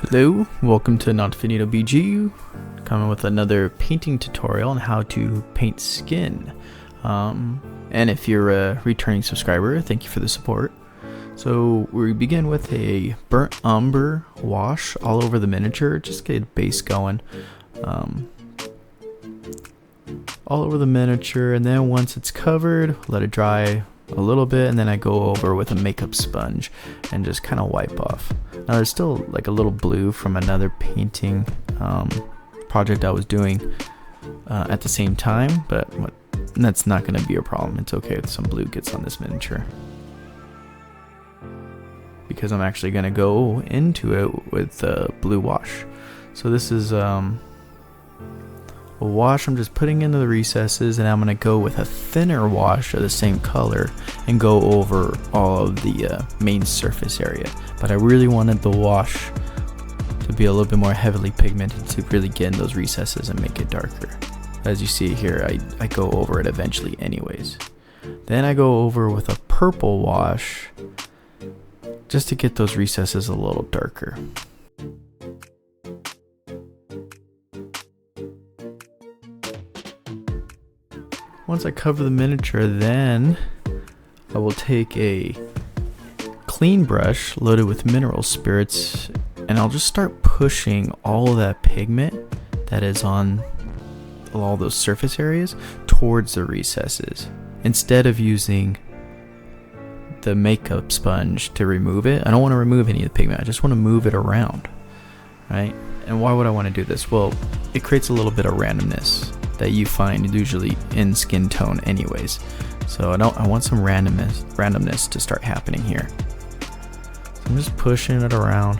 Hello, welcome to Not Finito BG, coming with another painting tutorial on how to paint skin. And if you're a returning subscriber, thank you for the support. So we begin with a burnt umber wash all over the miniature, just get a base going. All over the miniature, and then once it's covered, let it dry a little bit, and then I go over with a makeup sponge and just kind of wipe off. Now there's still like a little blue from another painting project I was doing at the same time, but that's not going to be a problem. It's okay if some blue gets on this miniature, because I'm actually going to go into it with blue wash. So this is a wash I'm just putting into the recesses, and I'm going to go with a thinner wash of the same color and go over all of the main surface area. But I really wanted the wash to be a little bit more heavily pigmented to really get in those recesses and make it darker. As you see here, I go over it eventually anyways. Then I go over with a purple wash just to get those recesses a little darker. Once I cover the miniature, then I will take a clean brush loaded with mineral spirits, and I'll just start pushing all of that pigment that is on all those surface areas towards the recesses. Instead of using the makeup sponge to remove it, I don't want to remove any of the pigment, I just want to move it around, right? And why would I want to do this? Well, it creates a little bit of randomness that you find usually in skin tone anyways. So I want some randomness to start happening here. So I'm just pushing it around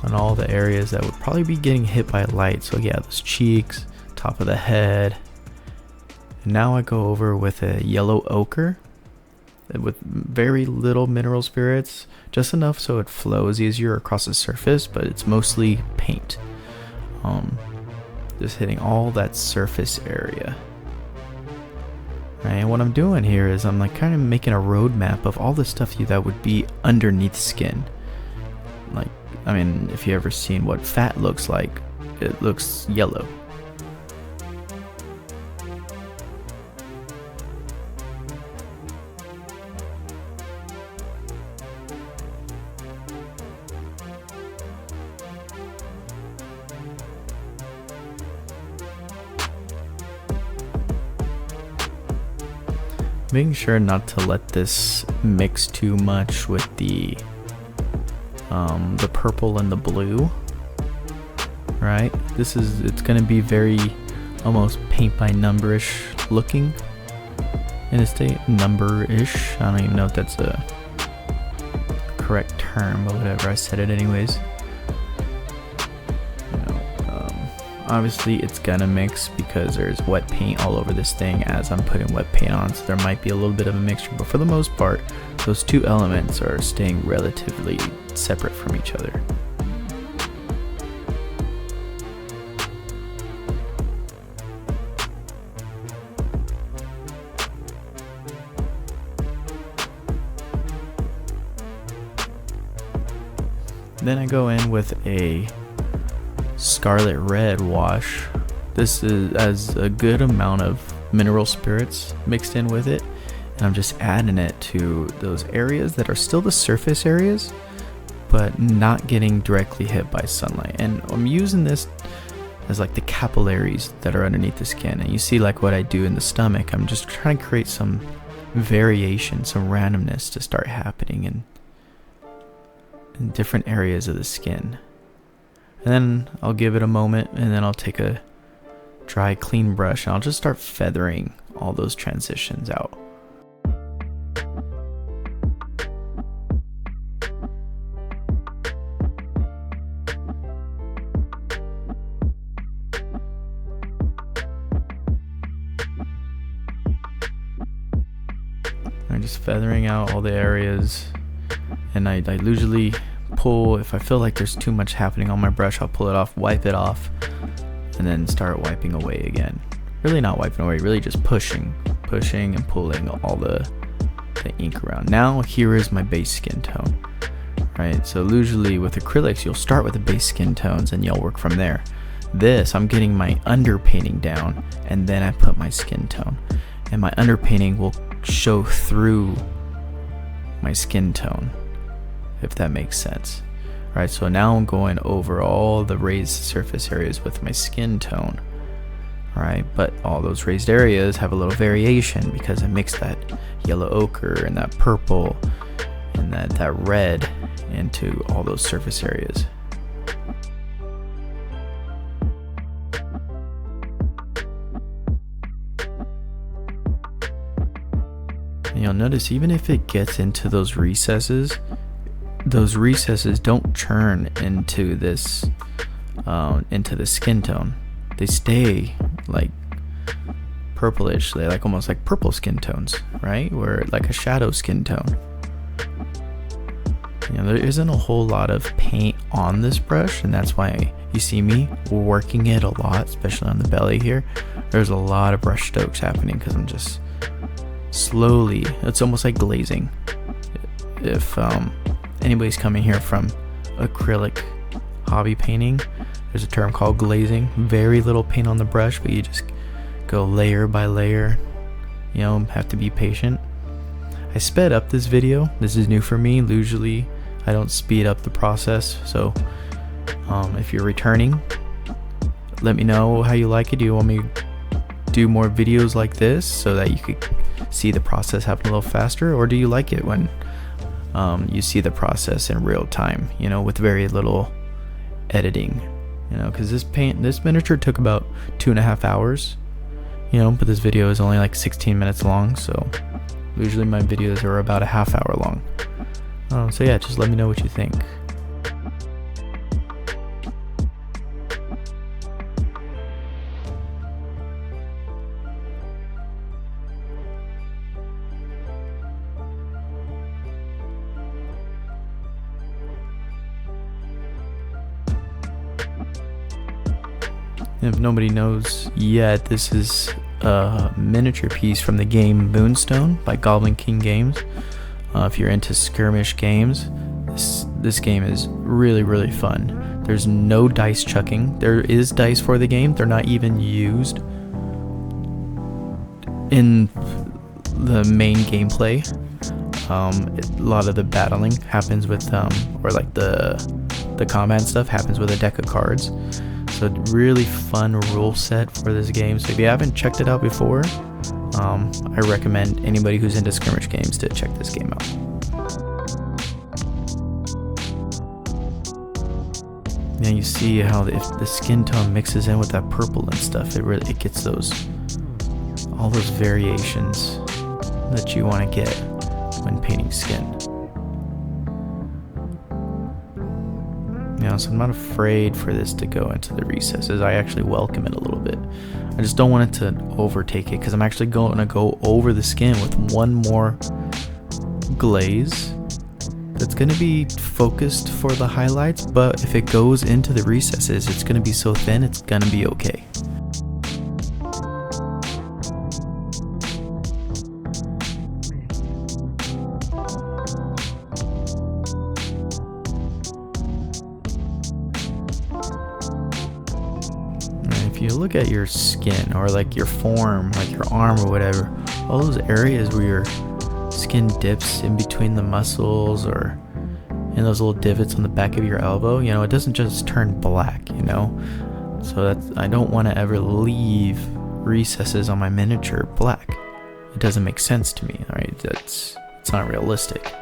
on all the areas that would probably be getting hit by light. So yeah, those cheeks, top of the head. And now I go over with a yellow ochre with very little mineral spirits, just enough so it flows easier across the surface, but it's mostly paint. Just hitting all that surface area. Right, and what I'm doing here is I'm like kind of making a roadmap of all the stuff that would be underneath skin. Like, I mean, if you ever seen what fat looks like, it looks yellow. Making sure not to let this mix too much with the purple and the blue. Right? It's gonna be very almost paint by number-ish looking in a state. Number-ish. I don't even know if that's a correct term, but whatever. I said it anyways. Obviously it's gonna mix because there's wet paint all over this thing as I'm putting wet paint on, so there might be a little bit of a mixture, but for the most part those two elements are staying relatively separate from each other. Then I go in with a scarlet red wash. This has a good amount of mineral spirits mixed in with it, and I'm just adding it to those areas that are still the surface areas but not getting directly hit by sunlight. And I'm using this as like the capillaries that are underneath the skin, and you see like what I do in the stomach. I'm just trying to create some variation, some randomness to start happening in different areas of the skin. And then I'll give it a moment, and then I'll take a dry clean brush and I'll just start feathering all those transitions out. I'm just feathering out all the areas, and I usually pull, if I feel like there's too much happening on my brush, I'll pull it off, wipe it off, and then start wiping away again. Really not wiping away, really just pushing and pulling all the ink around. Now here is my base skin tone. right? So usually with acrylics, you'll start with the base skin tones and you'll work from there. This, I'm getting my underpainting down, and then I put my skin tone. And my underpainting will show through my skin tone, if that makes sense. Right, so now I'm going over all the raised surface areas with my skin tone. Right, but all those raised areas have a little variation because I mixed that yellow ochre and that purple and that red into all those surface areas. And you'll notice even if it gets into those recesses don't turn into this into the skin tone. They stay like purplish. They like almost like purple skin tones, right? Where like a shadow skin tone. There isn't a whole lot of paint on this brush, and that's why you see me working it a lot, especially on the belly here. There's a lot of brush strokes happening because I'm just slowly, it's almost like glazing. If anybody's coming here from acrylic hobby painting, there's a term called glazing. Very little paint on the brush, but you just go layer by layer. Have to be patient. I sped up this video. This is new for me. Usually I don't speed up the process. So if you're returning, let me know how you like it. Do you want me to do more videos like this so that you could see the process happen a little faster, or do you like it when you see the process in real time, with very little editing, because this miniature took about 2.5 hours, but this video is only like 16 minutes long, so usually my videos are about a half hour long. So yeah, just let me know what you think. If nobody knows yet, this is a miniature piece from the game Moonstone by Goblin King Games. If you're into skirmish games, this game is really, really fun. There's no dice chucking. There is dice for the game. They're not even used in the main gameplay. A lot of the battling happens with, or like the combat stuff happens with a deck of cards. So really fun rule set for this game. So if you haven't checked it out before, I recommend anybody who's into skirmish games to check this game out. And you see how if the skin tone mixes in with that purple and stuff, it gets all those variations that you want to get when painting skin. So I'm not afraid for this to go into the recesses. I actually welcome it a little bit. I just don't want it to overtake it because I'm actually going to go over the skin with one more glaze that's going to be focused for the highlights, but if it goes into the recesses, it's going to be so thin, it's going to be okay. If you look at your skin or like your form, like your arm or whatever, all those areas where your skin dips in between the muscles or in those little divots on the back of your elbow, it doesn't just turn black, so I don't want to ever leave recesses on my miniature black. It doesn't make sense to me, right? It's not realistic.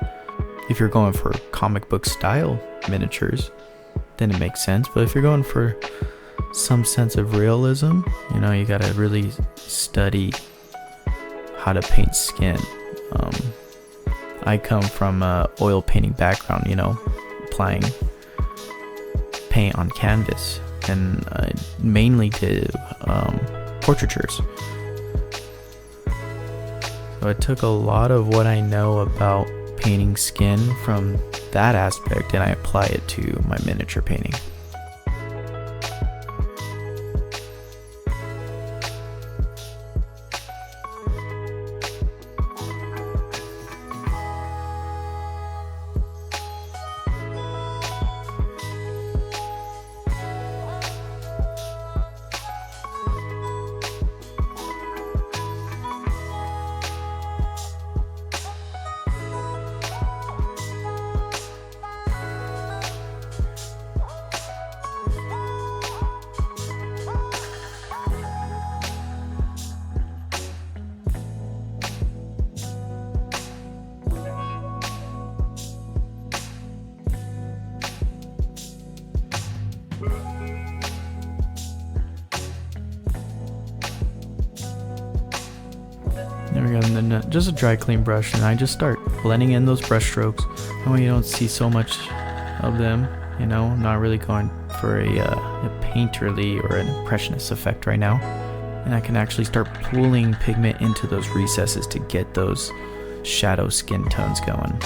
If you're going for comic book style miniatures, then it makes sense, but if you're going for some sense of realism, you gotta really study how to paint skin. I come from a oil painting background, applying paint on canvas, and I mainly did portraitures. So I took a lot of what I know about painting skin from that aspect and I apply it to my miniature painting. There we go, and then just a dry clean brush, and I just start blending in those brush strokes. That way you don't see so much of them, you know, not really going for a painterly or an impressionist effect right now. And I can actually start pulling pigment into those recesses to get those shadow skin tones going.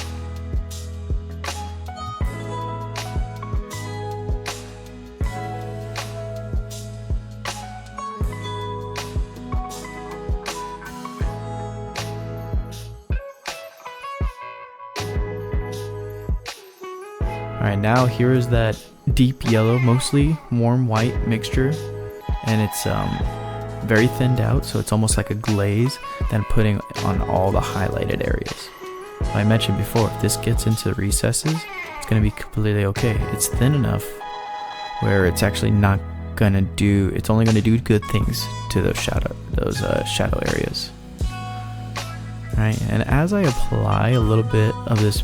Alright, now here is that deep yellow, mostly warm white mixture, and it's very thinned out, so it's almost like a glaze, then putting on all the highlighted areas. I mentioned before, if this gets into the recesses, it's going to be completely okay. It's thin enough where it's actually not going to do, it's only going to do good things to those shadow areas. Alright, and as I apply a little bit of this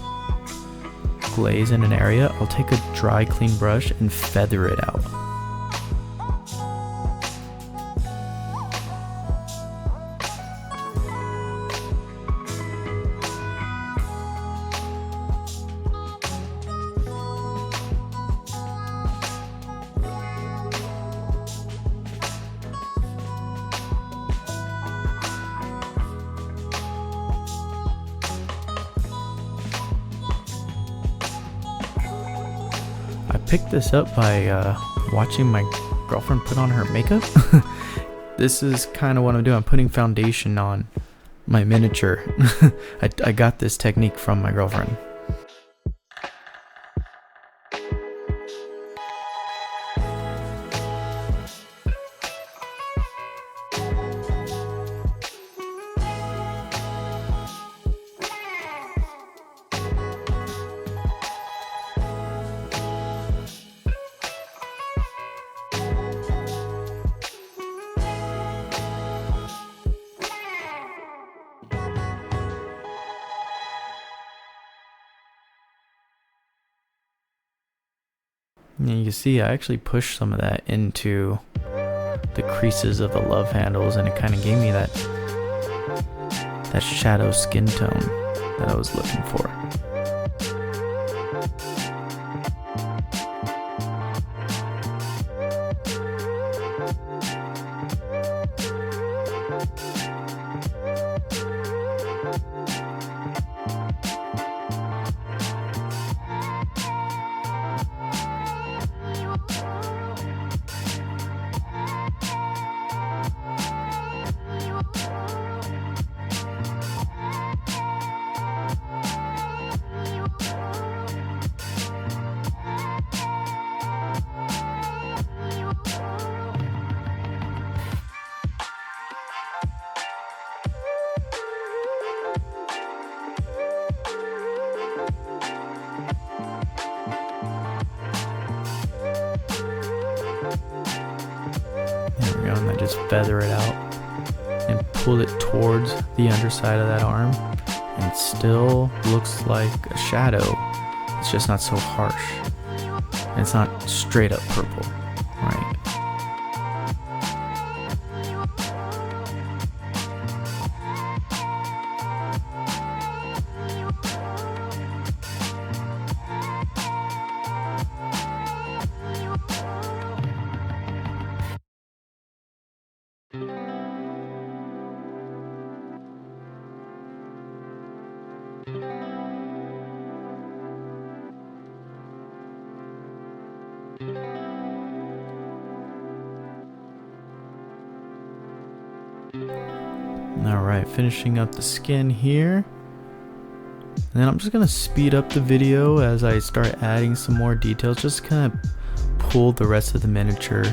glaze in an area, I'll take a dry clean brush and feather it out. I picked this up by watching my girlfriend put on her makeup. This is kind of what I'm doing. I'm putting foundation on my miniature. I got this technique from my girlfriend. And you can see I actually pushed some of that into the creases of the love handles, and it kind of gave me that shadow skin tone that I was looking for. There we go, and then just feather it out and pull it towards the underside of that arm, and it still looks like a shadow. It's just not so harsh. And it's not straight up purple, right? Alright, finishing up the skin here. And then I'm just going to speed up the video as I start adding some more details, just kind of pull the rest of the miniature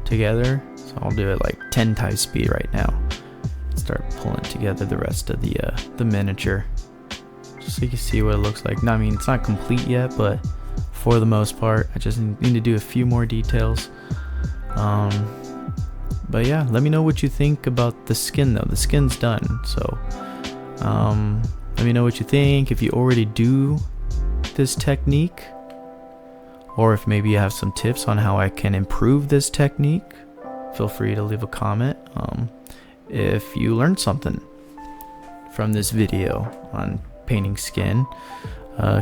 together. So I'll do it like 10 times speed right now. Start pulling together the rest of the miniature, just so you can see what it looks like. Now, I mean, it's not complete yet, but for the most part, I just need to do a few more details. But yeah, let me know what you think about the skin though. The skin's done, so let me know what you think. If you already do this technique, or if maybe you have some tips on how I can improve this technique, feel free to leave a comment. If you learned something from this video on painting skin,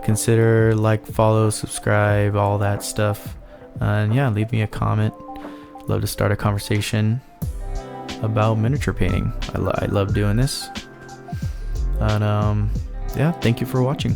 consider like, follow, subscribe, all that stuff. And yeah, leave me a comment. Love to start a conversation about miniature painting. I love doing this. And yeah, thank you for watching.